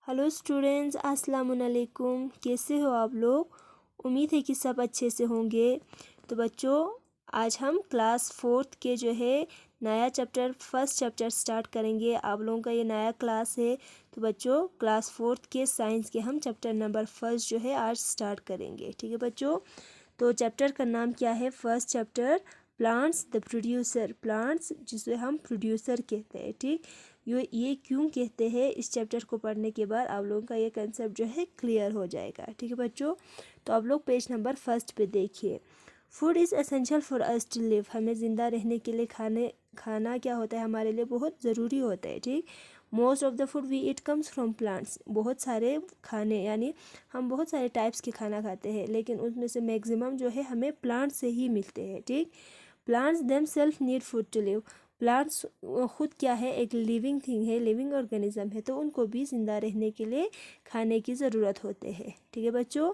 Hello students, अस्सलाम वालेकुम। कैसे हो आप लोग? उम्मीद है कि सब अच्छे से होंगे। तो बच्चों, आज हम क्लास 4th के जो है नया चैप्टर फर्स्ट चैप्टर स्टार्ट करेंगे। आप लोगों का ये नया क्लास है। तो बच्चों, क्लास 4th के साइंस के हम चैप्टर नंबर फर्स्ट जो है आज स्टार्ट करेंगे। ठीक है बच्चों? तो चैप्टर का नाम क्या है? First chapter plants the producer. Plants जिसे हम प्रोड्यूसर कहते हैं। ठीक, ये क्यों कहते हैं, इस चैप्टर को पढ़ने के बाद आप लोगों का ये कंसेप्ट जो है क्लियर हो जाएगा। ठीक है बच्चों? तो आप लोग पेज नंबर फर्स्ट पे देखिए। Food is essential for us to live. हमें ज़िंदा रहने के लिए खाना क्या होता है, हमारे लिए बहुत ज़रूरी होता है। ठीक, most of the food we eat comes from plants. बहुत सारे खाने यानी हम बहुत सारे टाइप्स के खाना खाते हैं, लेकिन उसमें से मैक्सिमम जो है हमें प्लांट से ही मिलते हैं। ठीक, plants them self need food to live. Plants खुद क्या है, एक लिविंग थिंग है, लिविंग ऑर्गेनिज्म है, तो उनको भी ज़िंदा रहने के लिए खाने की ज़रूरत होते है। ठीक है बच्चों?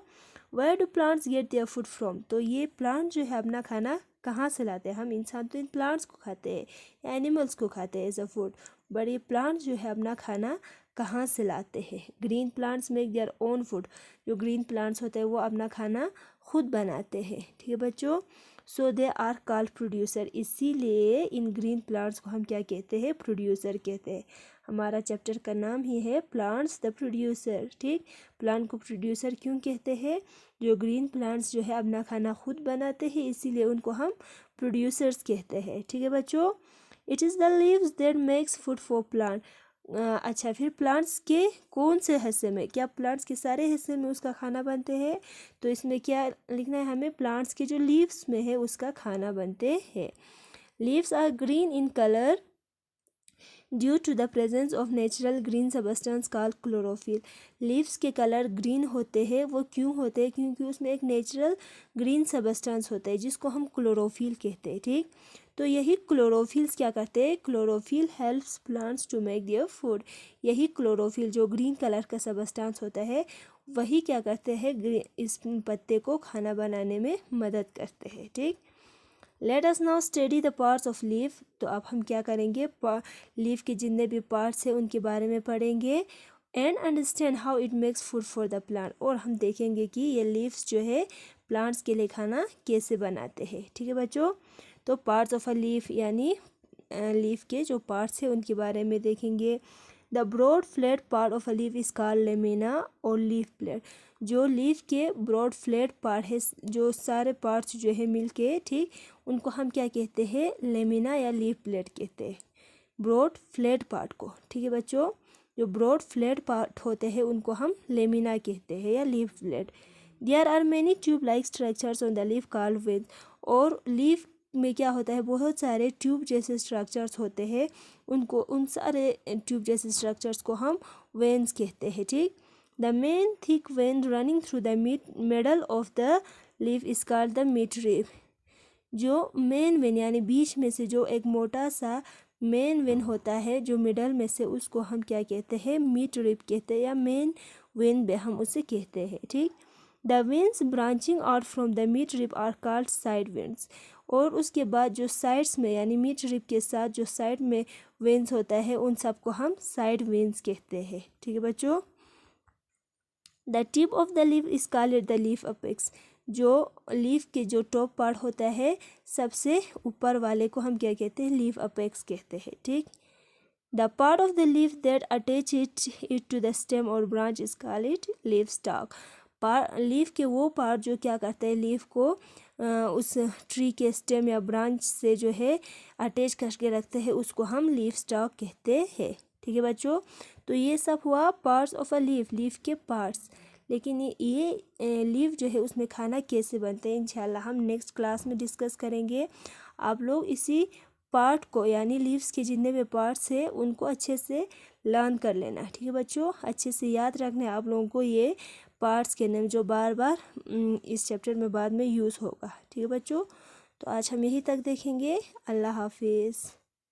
Where do plants get their food from? तो ये प्लांट जो है अपना खाना कहाँ से लाते हैं? हम इंसान तो इन प्लांट्स को खाते हैं, एनिमल्स को खाते हैं एज अ फूड, बट ये प्लांट्स जो है अपना खाना कहाँ से लाते हैं? Green plants make their own food. जो ग्रीन प्लांट्स होते हैं वो अपना खाना खुद बनाते हैं। ठीक है बच्चों? सो दे आर कॉल्ड प्रोड्यूसर। इसीलिए इन ग्रीन प्लांट्स को हम क्या कहते हैं? प्रोड्यूसर कहते हैं। हमारा चैप्टर का नाम ही है प्लांट्स द प्रोड्यूसर। ठीक, प्लांट को प्रोड्यूसर क्यों कहते हैं? जो ग्रीन प्लांट्स जो है अपना खाना खुद बनाते हैं, इसीलिए उनको हम प्रोड्यूसर्स कहते हैं। ठीक है बच्चों? It is the leaves that makes food for plant. अच्छा, फिर प्लांट्स के कौन से हिस्से में? क्या प्लांट्स के सारे हिस्से में उसका खाना बनते हैं? तो इसमें क्या लिखना है हमें? प्लांट्स के जो लीव्स में है उसका खाना बनते हैं। Leaves are green in colour due to the presence of natural green substance called chlorophyll. Leaves के कलर ग्रीन होते हैं, वो क्यों होते हैं? क्योंकि उसमें एक नेचुरल ग्रीन सबस्टेंस होता है जिसको हम क्लोरोफिल कहते हैं। ठीक, तो यही क्लोरोफिल्स क्या करते हैं? Chlorophyll helps plants to make their food. यही क्लोरोफिल जो ग्रीन कलर का सबस्टेंस होता है, वही क्या करते हैं? इस पत्ते को खाना बनाने में मदद करते हैं। ठीक, let us now study the parts of leaf. तो अब हम क्या करेंगे? लीफ के जितने भी पार्ट्स हैं उनके बारे में पढ़ेंगे and understand how it makes food for the plant. और हम देखेंगे कि ये लीव्स जो है प्लांट्स के लिए खाना कैसे बनाते हैं। ठीक है बच्चों? तो पार्ट्स ऑफ अ लीफ यानी लीफ के जो पार्ट्स हैं उनके बारे में देखेंगे। The broad flat part of a leaf is called lamina और लीफ प्लेट। जो लीफ के ब्रॉड फ्लैट पार्ट है, जो सारे पार्ट्स जो है मिलके, ठीक, उनको हम क्या कहते हैं? लेमिना या लीफ प्लेट कहते हैं, ब्रॉड फ्लैट पार्ट को। ठीक है बच्चों? जो ब्रॉड फ्लैट पार्ट होते हैं उनको हम लेमिना कहते हैं या leaf plate. There are many tube like structures on the leaf called veins. और लीफ में क्या होता है? बहुत सारे ट्यूब जैसे स्ट्रक्चर्स होते हैं, उनको उन सारे ट्यूब जैसे स्ट्रक्चर्स को हम वेन्स कहते हैं। ठीक, the main thick when running through the middle of the leaf is called the mid rib. जो मेन वेन यानी बीच में से जो एक मोटा सा मेन वेन होता है जो मिडल में से, उसको हम क्या कहते हैं? मिड रिब कहते हैं या मेन वेन भी हम उसे कहते हैं। ठीक, the veins branching out from the mid rib are called side veins. और उसके बाद जो साइड्स में यानी मिड रिब के साथ जो साइड में वेन्स होता है उन सबको हम साइड वेन्स कहते हैं। ठीक है बच्चों? The tip of the leaf is called the leaf apex. जो लीफ के जो टॉप पार्ट होता है, सबसे ऊपर वाले को हम क्या कहते हैं? लीफ अपेक्स कहते हैं। ठीक, the part of the leaf that attach it to the stem और branch is called leaf stalk. Leaf के वो पार्ट जो क्या करते हैं? लीफ को उस ट्री के स्टेम या ब्रांच से जो है अटैच करके रखते हैं, उसको हम लीफ स्टॉक कहते हैं। ठीक है बच्चों? तो ये सब हुआ parts of a leaf, leaf के पार्ट्स। लेकिन ये लीफ जो है उसमें खाना कैसे बनते हैं, इंशाल्लाह हम नेक्स्ट क्लास में डिस्कस करेंगे। आप लोग इसी पार्ट को यानी लीव्स के जितने भी पार्ट्स हैं उनको अच्छे से लर्न कर लेना। ठीक है बच्चों? अच्छे से याद रखना है आप लोगों को ये पार्ट्स के नेम, जो बार बार इस चैप्टर में बाद में यूज़ होगा। ठीक है बच्चों? तो आज हम यहीं तक देखेंगे। अल्लाह हाफिज़।